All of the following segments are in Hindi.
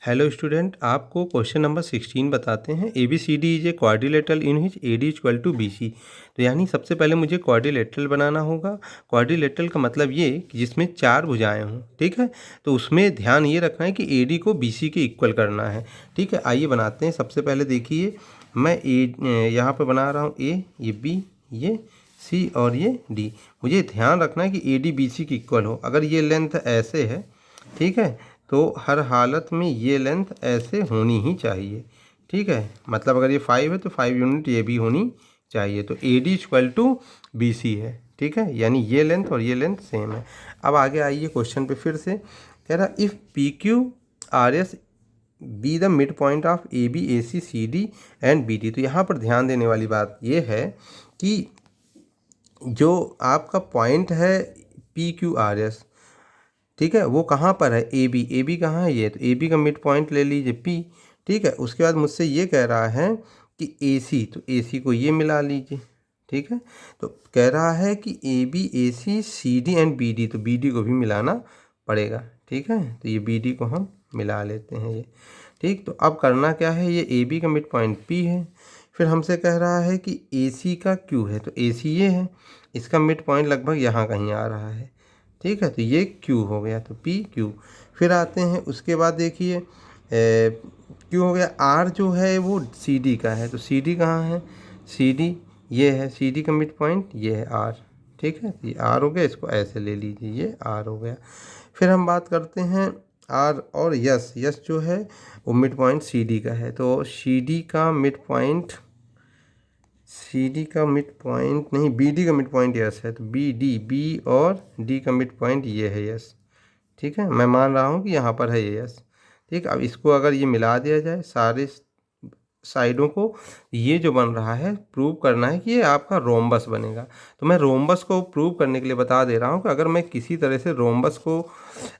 हेलो स्टूडेंट, आपको क्वेश्चन नंबर 16 बताते हैं। A B C D is a quadrilateral in which A D equal to B C. तो यानी सबसे पहले मुझे क्वाड्रिलेटरल बनाना होगा। क्वाड्रिलेटरल का मतलब ये कि जिसमें चार भुजाएं हों, ठीक है। तो उसमें ध्यान ये रखना है कि ए डी को बी सी के इक्वल करना है, ठीक है। आइए बनाते हैं। सबसे पहले देखिए, मैं यहाँ पर बना रहा हूँ ए, ये बी, ये सी और ये डी। मुझे ध्यान रखना है कि ए डी बी सी के इक्वल हो। अगर ये लेंथ ऐसे है, ठीक है, तो हर हालत में ये लेंथ ऐसे होनी ही चाहिए, ठीक है। मतलब अगर ये 5 है तो 5 यूनिट ये भी होनी चाहिए। तो A D equal to B C है, ठीक है। यानी ये लेंथ और ये लेंथ सेम है। अब आगे आइए क्वेश्चन पे फिर से। कह रहा if P Q R S be the mid point of A B A C C D and B D. तो यहाँ पर ध्यान देने वाली बात ये है कि जो आपका पॉइंट है पी क्यू आर एस, ठीक है, वो कहाँ पर है? ए बी कहाँ है? ये तो ए बी का मिड पॉइंट ले लीजिए पी, ठीक है। उसके बाद मुझसे ये कह रहा है कि ए सी, तो ए सी को ये मिला लीजिए, ठीक है। तो कह रहा है कि A B A C C D and B D, तो बी डी को भी मिलाना पड़ेगा, ठीक है। तो ये बी डी को हम मिला लेते हैं ये, ठीक। तो अब करना क्या है, ये ए बी का मिड पॉइंट पी है। फिर हमसे कह रहा है कि ए सी का क्यू है, तो ए सी ये है, इसका मिड पॉइंट लगभग यहाँ कहीं आ रहा है, ठीक है। तो ये क्यू हो गया, तो पी क्यू। फिर आते हैं उसके बाद देखिए, क्यू हो गया। आर जो है वो सी डी का है, तो सी डी कहाँ है? सी डी ये है, सी डी का मिड पॉइंट ये है आर, ठीक है। तो ये आर हो गया, इसको ऐसे ले लीजिए, ये आर हो गया। फिर हम बात करते हैं आर और यस। यस जो है वो मिड पॉइंट सी डी का है, तो सी डी का मिड पॉइंट, सी डी का मिड पॉइंट नहीं, बी डी का मिड पॉइंट यस है, तो बी डी, बी और डी का मिड पॉइंट ये है यस, ठीक है। मैं मान रहा हूँ कि यहाँ पर है ये यस, ठीक। अब इसको अगर ये मिला दिया जाए सारे साइडों को, ये जो बन रहा है प्रूव करना है कि ये आपका रोम्बस बनेगा। तो मैं रोम्बस को प्रूव करने के लिए बता दे रहा हूँ कि अगर मैं किसी तरह से रोम्बस को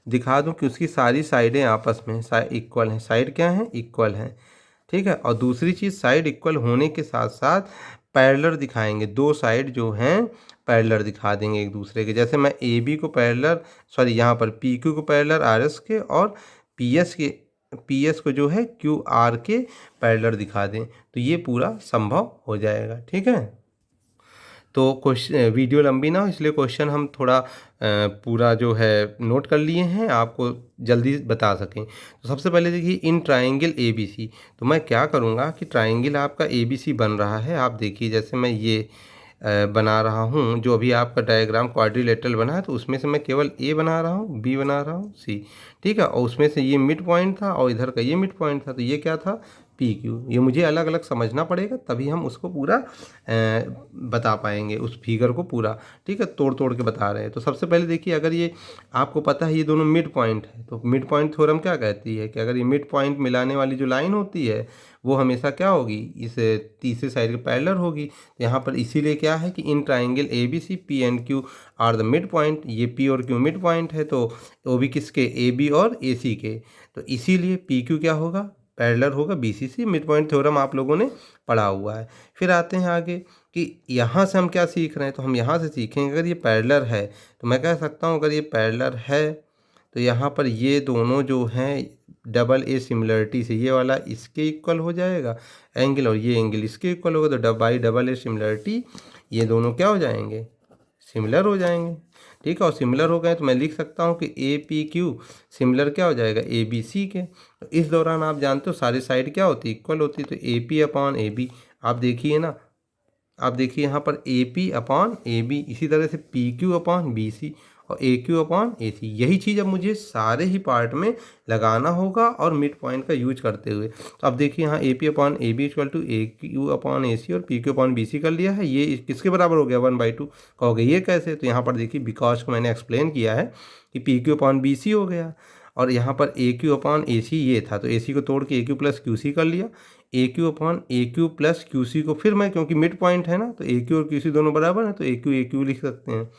दिखा दूँ कि उसकी सारी साइडें आपस में इक्वल हैं, साइड क्या हैं? इक्वल हैं, ठीक है। और दूसरी चीज़, साइड इक्वल होने के साथ साथ पैरेलल दिखाएंगे, दो साइड जो हैं पैरेलल दिखा देंगे एक दूसरे के। जैसे मैं ए बी को पैरेलल, सॉरी यहाँ पर पी क्यू को पैरेलल आर एस के, और पी एस को जो है क्यू आर के पैरेलल दिखा दें, तो ये पूरा संभव हो जाएगा, ठीक है। तो क्वेश्चन, वीडियो लंबी ना हो इसलिए क्वेश्चन हम थोड़ा पूरा जो है नोट कर लिए हैं, आपको जल्दी बता सकें। तो सबसे पहले देखिए, इन ट्राइंगल ए बी सी। तो मैं क्या करूँगा कि ट्राइंगल आपका ए बी सी बन रहा है, आप देखिए। जैसे मैं ये बना रहा हूँ, जो अभी आपका डायग्राम क्वाड्रिलेटरल बना है, तो उसमें से मैं केवल ए बना रहा हूँ, बी बना रहा हूँ, सी, ठीक है। और उसमें से ये मिड पॉइंट था और इधर का ये मिड पॉइंट था, तो ये क्या था? P Q. ये मुझे अलग अलग समझना पड़ेगा, तभी हम उसको पूरा बता पाएंगे, उस फिगर को पूरा, ठीक है। तोड़ तोड़ के बता रहे हैं। तो सबसे पहले देखिए, अगर ये आपको पता है ये दोनों मिड पॉइंट है, तो मिड पॉइंट थ्योरम क्या कहती है कि अगर ये मिड पॉइंट मिलाने वाली जो लाइन होती है वो हमेशा क्या होगी? इस तीसरे साइड के पैरेलल होगी। तो यहाँ पर इसीलिए क्या है कि in triangle A B C P and Q R the mid point. ये पी और क्यू मिड पॉइंट है, तो वो भी किसके? ए बी और ए सी के। तो इसीलिए पी क्यू क्या होगा? पैरेलल होगा बी सी सी। मिड पॉइंट थ्योरम आप लोगों ने पढ़ा हुआ है। फिर आते हैं आगे कि यहाँ से हम क्या सीख रहे हैं, तो हम यहाँ से सीखेंगे अगर ये पैरेलल है, तो मैं कह सकता हूँ अगर ये पैरेलल है तो यहाँ पर ये दोनों जो हैं डबल ए सिमिलरिटी से, ये वाला इसके इक्वल हो जाएगा एंगल, और ये एंगल इसके इक्वल होगा। तो बाई डबल ए सिमिलरिटी ये दोनों क्या हो जाएंगे? सिमिलर हो जाएंगे, ठीक है। और सिमिलर हो गए तो मैं लिख सकता हूँ कि ए पी क्यू सिमिलर क्या हो जाएगा? ए बी सी के। तो इस दौरान आप जानते हो सारी साइड क्या होती है? इक्वल होती है। तो A P upon A B, आप देखिए ना, आप देखिए यहाँ पर A P upon A B, इसी तरह से P Q upon B C और ए क्यू अपॉन ए सी। यही चीज़ अब मुझे सारे ही पार्ट में लगाना होगा और मिड पॉइंट का यूज करते हुए। तो अब देखिए यहाँ A P upon A B equal to A Q upon A C और P Q upon B C कर लिया है। ये किसके बराबर हो गया? 1/2 कहोगे ये कैसे? तो यहाँ पर देखिए बिकॉज को मैंने एक्सप्लेन किया है कि P Q upon B C हो गया, और यहाँ पर ए क्यू अपॉन ए सी ये था, तो ए सी को तोड़ के ए क्यू प्लस क्यू सी कर लिया। ए क्यू अपॉन ए क्यू प्लस क्यू सी को फिर मैं, क्योंकि मिड पॉइंट है ना, तो ए क्यू और क्यू सी दोनों बराबर है, तो ए क्यू लिख सकते हैं।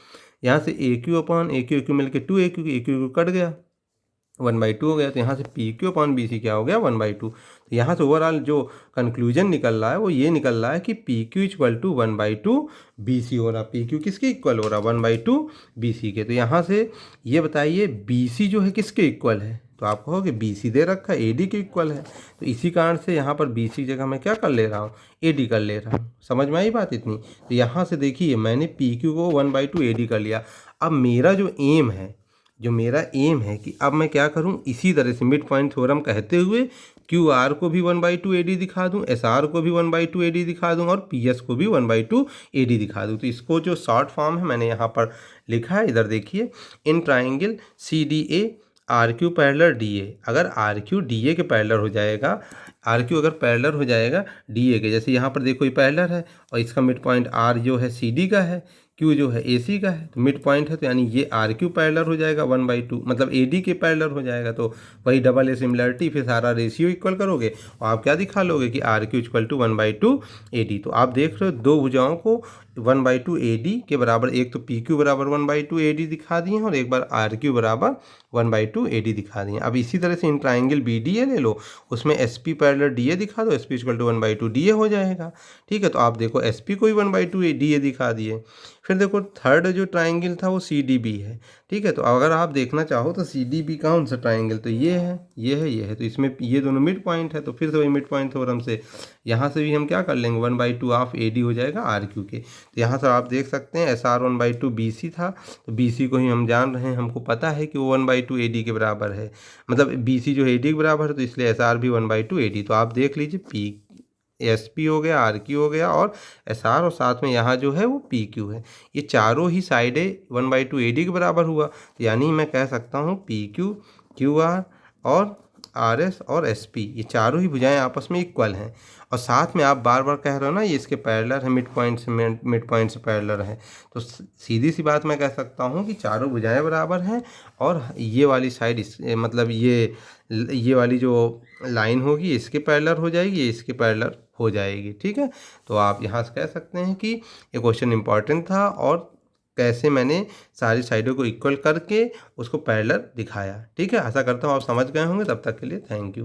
यहाँ से ए क्यू अपॉन ए क्यू मिल के 2 ए क्यू कट गया, 1/2 हो गया। तो यहाँ से P Q upon B C क्या हो गया? 1/2। तो यहाँ से ओवरऑल जो कंक्लूजन निकल रहा है वो ये निकल रहा है कि P Q equal to 1/2 B C हो रहा। पी क्यू किसके इक्वल हो रहा? 1/2 बी सी के। तो यहाँ से ये बताइए बी सी जो है किसके इक्वल है? तो आप कहोगे BC दे रखा है, AD के इक्वल है। तो इसी कारण से यहाँ पर BC की जगह मैं क्या कर ले रहा हूँ, AD कर ले रहा हूँ। समझ में आई बात इतनी? तो यहाँ से देखिए मैंने PQ को 1/2 AD कर लिया। अब मेरा जो एम है कि अब मैं क्या करूं, इसी तरह से मिड पॉइंट थ्योरम कहते हुए QR को भी 1/2 AD दिखा दूं, SR को भी 1/2 AD दिखा दूं और PS को भी 1/2 AD दिखा दूं। तो इसको जो शॉर्ट फॉर्म है मैंने यहाँ पर लिखा है, इधर देखिए, in triangle CDA RQ parallel DA। अगर RQ DA के पैरेलल हो जाएगा, RQ अगर पैरेलल हो जाएगा DA के, जैसे यहाँ पर देखो ये पैरेलल है और इसका मिड पॉइंट R जो है CD का है, Q जो है AC का है, तो मिड पॉइंट है, तो यानी ये RQ पैरेलल हो जाएगा 1/2, मतलब AD के पैरेलल हो जाएगा। तो वही डबल ए सिमिलरिटी, फिर सारा रेशियो इक्वल करोगे और आप क्या दिखा लोगे कि RQ इक्वल टू 1/2 AD। तो आप देख रहे हो दो भुजाओं को 1/2 AD के बराबर, एक तो PQ बराबर 1/2 AD दिखा दिए और एक बार RQ बराबर 1/2 AD दिखा दिए। अब इसी तरह से इन ट्राइंगल BDA ले लो, उसमें SP पैरेलल DA दिखा दो, SP इक्वल टू 1/2 DA हो जाएगा। ठीक है, तो आप देखो SP को ही 1/2 DA दिखा दिए। फिर देखो थर्ड जो ट्राइंगल था वो CDB है। ठीक है, तो अगर आप देखना चाहो तो CDB कौन सा ट्राइंगल, तो ये है। तो इसमें ये दोनों मिड पॉइंट है, तो फिर से वही मिड पॉइंट थ्योरम से यहाँ से भी हम क्या कर लेंगे, 1/2 ऑफ AD हो जाएगा RQ के। तो यहाँ से आप देख सकते हैं SR 1/2 BC था, तो BC को ही हम जान रहे हैं, हमको पता है कि वो 1/2 AD के बराबर है, मतलब BC जो है AD के बराबर है, तो इसलिए SR भी 1/2 AD। तो आप देख लीजिए SP हो गया, RQ हो गया और SR, और साथ में यहाँ जो है वो PQ है। ये चारों ही साइडें 1/2 AD के बराबर हुआ, तो यानी मैं कह सकता हूँ PQ, QR और RS और SP, ये चारों ही भुजाएं आपस में इक्वल हैं। और साथ में आप बार बार कह रहे हो ना ये इसके पैरेलल है, मिड पॉइंट से पैरेलल है, तो सीधी सी बात मैं कह सकता हूँ कि चारों भुजाएं बराबर हैं और ये वाली साइड मतलब ये वाली जो लाइन होगी इसके पैरेलल हो जाएगी, ये इसके पैरेलल हो जाएगी। ठीक है, तो आप यहाँ से कह सकते हैं कि ये क्वेश्चन इंपॉर्टेंट था और कैसे मैंने सारी साइडों को इक्वल करके उसको पैरेलल दिखाया। ठीक है, आशा करता हूँ आप समझ गए होंगे। तब तक के लिए थैंक यू।